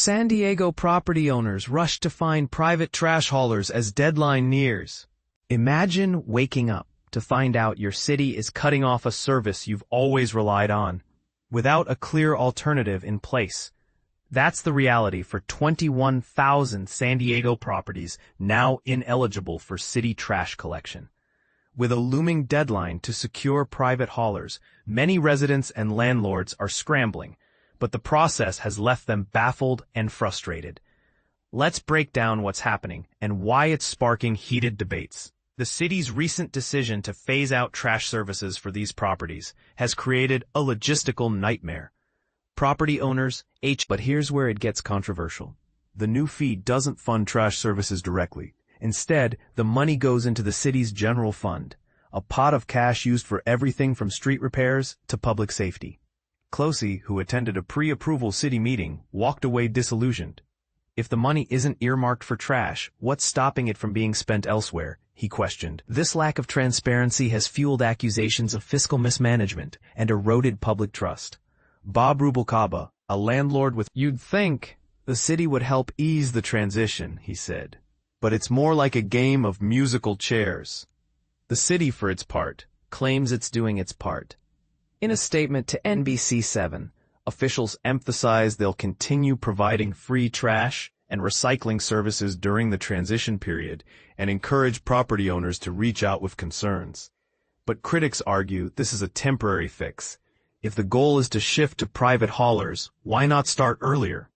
San Diego property owners rush to find private trash haulers as deadline nears. Imagine waking up to find out your city is cutting off a service you've always relied on, without a clear alternative in place. That's the reality for 21,000 San Diego properties now ineligible for city trash collection. With a looming deadline to secure private haulers, many residents and landlords are scrambling, but the process has left them baffled and frustrated. Let's break down what's happening and why it's sparking heated debates. The city's recent decision to phase out trash services for these properties has created a logistical nightmare. Property owners, But here's where it gets controversial. The new fee doesn't fund trash services directly. Instead, the money goes into the city's general fund, a pot of cash used for everything from street repairs to public safety. Klose, who attended a pre-approval city meeting, walked away disillusioned. If the money isn't earmarked for trash, what's stopping it from being spent elsewhere? He questioned. This lack of transparency has fueled accusations of fiscal mismanagement and eroded public trust. Bob Rubalcaba, a landlord with "You'd think the city would help ease the transition," he said. But it's more like a game of musical chairs. The city, for its part, claims it's doing its part. In a statement to NBC7, officials emphasize they'll continue providing free trash and recycling services during the transition period and encourage property owners to reach out with concerns. But critics argue this is a temporary fix. If the goal is to shift to private haulers, why not start earlier?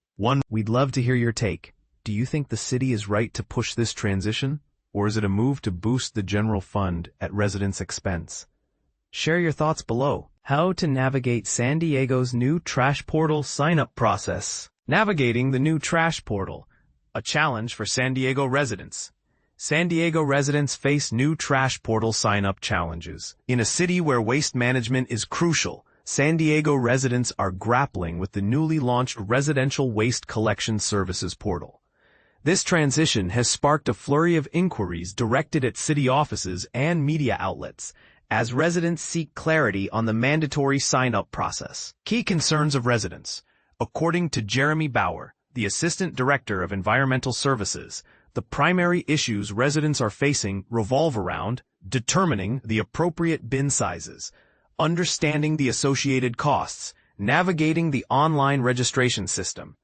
We'd love to hear your take. Do you think the city is right to push this transition, or is it a move to boost the general fund at residents' expense? Share your thoughts below. How to navigate San Diego's new trash portal sign-up process. Navigating the new trash portal, a challenge for San Diego residents. San Diego residents face new trash portal sign-up challenges. In a city where waste management is crucial, San Diego residents are grappling with the newly launched Residential Waste Collection Services portal. This transition has sparked a flurry of inquiries directed at city offices and media outlets, as residents seek clarity on the mandatory sign-up process. Key concerns of residents. According to Jeremy Bauer, the Assistant Director of Environmental Services, the primary issues residents are facing revolve around determining the appropriate bin sizes, understanding the associated costs, navigating the online registration system.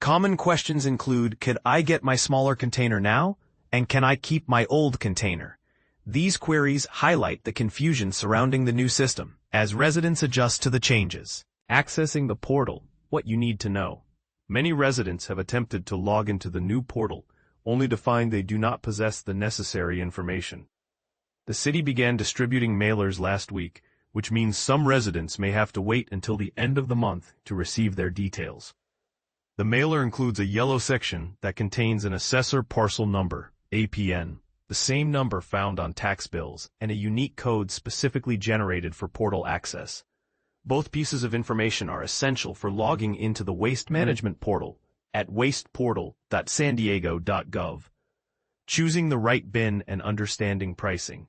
Common questions include, could I get my smaller container now? And can I keep my old container? These queries highlight the confusion surrounding the new system as residents adjust to the changes. Accessing the portal, what you need to know. Many residents have attempted to log into the new portal, only to find they do not possess the necessary information. The city began distributing mailers last week, which means some residents may have to wait until the end of the month to receive their details. The mailer includes a yellow section that contains an assessor parcel number, APN, the same number found on tax bills, and a unique code specifically generated for portal access. Both pieces of information are essential for logging into the waste management portal at wasteportal.sandiego.gov. Choosing the right bin and understanding pricing.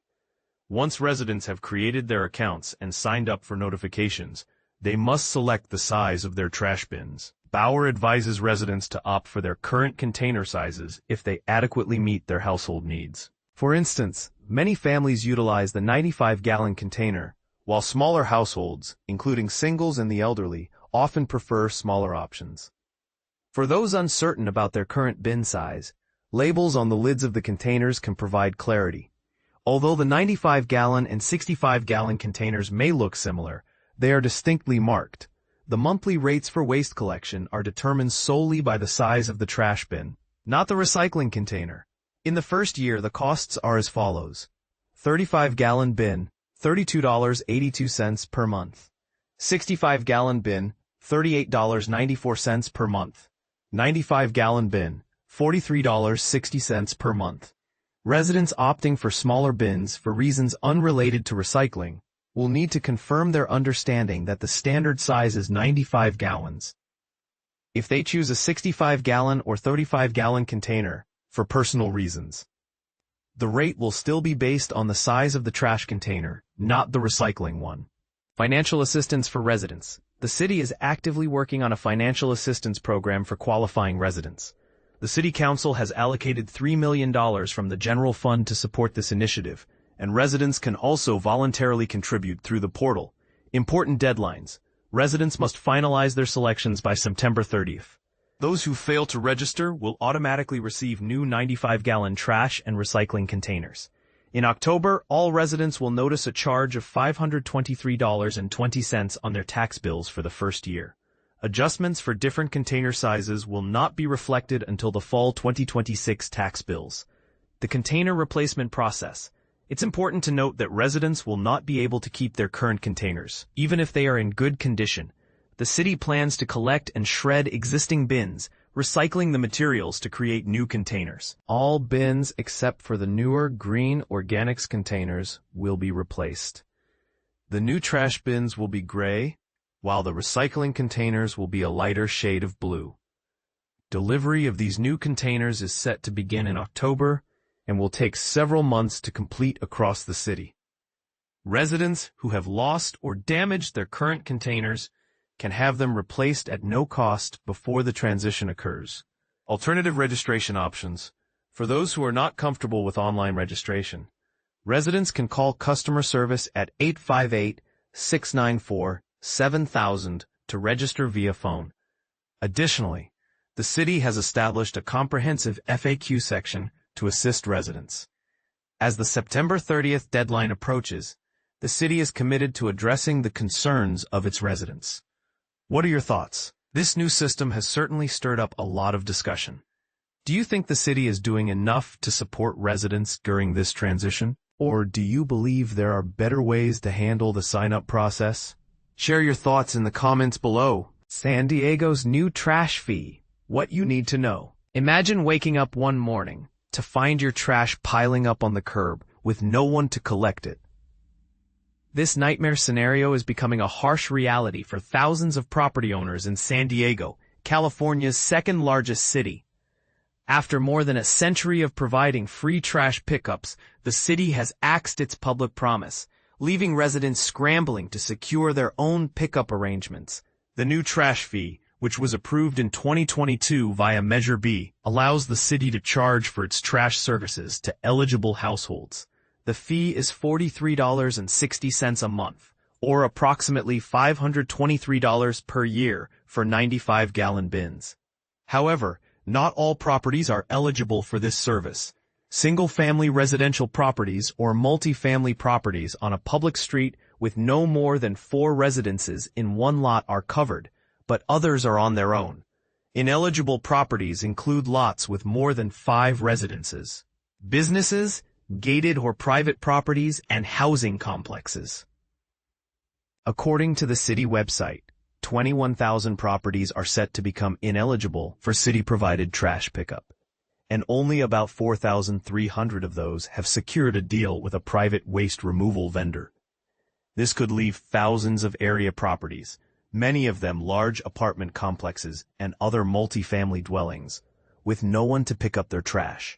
Once residents have created their accounts and signed up for notifications, they must select the size of their trash bins. Bauer advises residents to opt for their current container sizes if they adequately meet their household needs. For instance, many families utilize the 95-gallon container, while smaller households, including singles and the elderly, often prefer smaller options. For those uncertain about their current bin size, labels on the lids of the containers can provide clarity. Although the 95-gallon and 65-gallon containers may look similar, they are distinctly marked. The monthly rates for waste collection are determined solely by the size of the trash bin, not the recycling container. In the first year, the costs are as follows. 35-gallon bin, $32.82 per month. 65-gallon bin, $38.94 per month. 95-gallon bin, $43.60 per month. Residents opting for smaller bins for reasons unrelated to recycling will need to confirm their understanding that the standard size is 95 gallons. If they choose a 65-gallon or 35-gallon container for personal reasons, the rate will still be based on the size of the trash container, not the recycling one. Financial assistance for residents. the city is actively working on a financial assistance program for qualifying residents. The City Council has allocated $3 million from the general fund to support this initiative, and residents can also voluntarily contribute through the portal. Important deadlines. Residents must finalize their selections by September 30th. Those who fail to register will automatically receive new 95-gallon trash and recycling containers. In October, all residents will notice a charge of $523.20 on their tax bills for the first year. Adjustments for different container sizes will not be reflected until the fall 2026 tax bills. The container replacement process. It's important to note that residents will not be able to keep their current containers, even if they are in good condition. The city plans to collect and shred existing bins, recycling the materials to create new containers. All bins except for the newer green organics containers will be replaced. The new trash bins will be gray, while the recycling containers will be a lighter shade of blue. Delivery of these new containers is set to begin in October and will take several months to complete across the city. Residents who have lost or damaged their current containers can have them replaced at no cost before the transition occurs. Alternative registration options. For those who are not comfortable with online registration, residents can call customer service at 858-694-7000 to register via phone. Additionally, the city has established a comprehensive FAQ section to assist residents. As the September 30th deadline approaches, the city is committed to addressing the concerns of its residents. What are your thoughts? This new system has certainly stirred up a lot of discussion. Do you think the city is doing enough to support residents during this transition? Or do you believe there are better ways to handle the sign-up process? Share your thoughts in the comments below. San Diego's new trash fee. What you need to know. Imagine waking up one morning to find your trash piling up on the curb with no one to collect it. This nightmare scenario is becoming a harsh reality for thousands of property owners in San Diego, California's second-largest city. After more than a century of providing free trash pickups, the city has axed its public promise, leaving residents scrambling to secure their own pickup arrangements. The new trash fee, which was approved in 2022 via Measure B, allows the city to charge for its trash services to eligible households. The fee is $43.60 a month, or approximately $523 per year for 95-gallon bins. However, not all properties are eligible for this service. Single-family residential properties or multi-family properties on a public street with no more than 4 residences in one lot are covered, but others are on their own. Ineligible properties include lots with more than 5 residences, businesses, gated or private properties, and housing complexes. According to the city website, 21,000 properties are set to become ineligible for city-provided trash pickup, and only about 4,300 of those have secured a deal with a private waste removal vendor. This could leave thousands of area properties, many of them large apartment complexes and other multifamily dwellings, with no one to pick up their trash.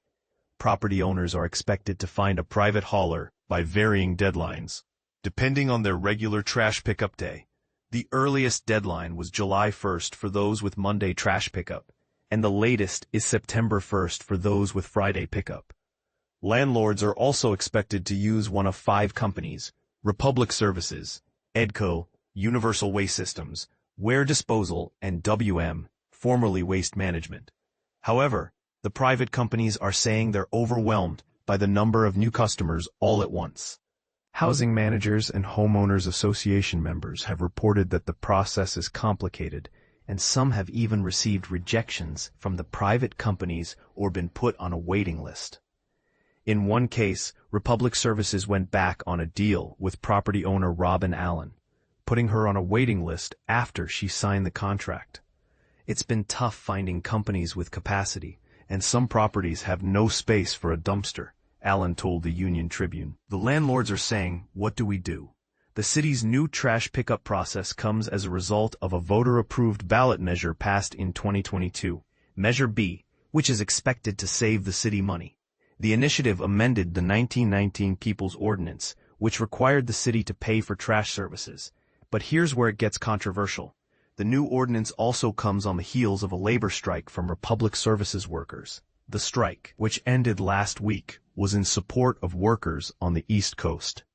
Property owners are expected to find a private hauler by varying deadlines, depending on their regular trash pickup day. The earliest deadline was July 1st for those with Monday trash pickup, and the latest is September 1st for those with Friday pickup. Landlords are also expected to use one of 5 companies: Republic Services, EDCO, Universal Waste Systems, Ware Disposal, and WM, formerly Waste Management. However, the private companies are saying they're overwhelmed by the number of new customers all at once. Housing managers and homeowners association members have reported that the process is complicated, and some have even received rejections from the private companies or been put on a waiting list. In one case, Republic Services went back on a deal with property owner Robin Allen, putting her on a waiting list after she signed the contract. It's been tough finding companies with capacity, and some properties have no space for a dumpster, Allen told the Union Tribune. The landlords are saying, what do we do? The city's new trash pickup process comes as a result of a voter-approved ballot measure passed in 2022, Measure B, which is expected to save the city money. The initiative amended the 1919 People's Ordinance, which required the city to pay for trash services. But here's where it gets controversial. The new ordinance also comes on the heels of a labor strike from Republic Services workers. The strike, which ended last week, was in support of workers on the East Coast.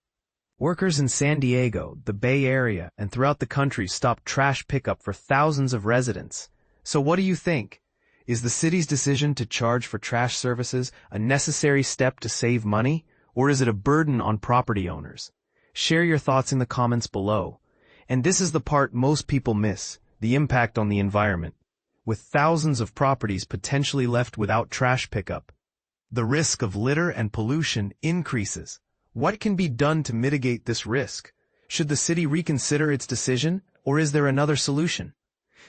Workers in San Diego, the Bay Area, and throughout the country stopped trash pickup for thousands of residents. So what do you think? Is the city's decision to charge for trash services a necessary step to save money, or is it a burden on property owners? Share your thoughts in the comments below. And this is the part most people miss, the impact on the environment. With thousands of properties potentially left without trash pickup, the risk of litter and pollution increases. What can be done to mitigate this risk? Should the city reconsider its decision, or is there another solution?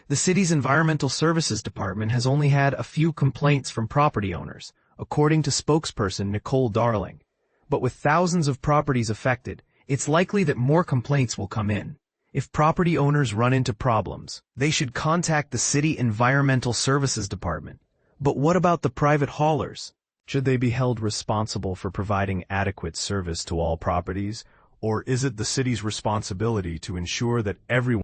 The city's Environmental Services Department has only had a few complaints from property owners, according to spokesperson Nicole Darling. But with thousands of properties affected, it's likely that more complaints will come in. If property owners run into problems, they should contact the City Environmental Services Department. But what about the private haulers? Should they be held responsible for providing adequate service to all properties, or is it the city's responsibility to ensure that everyone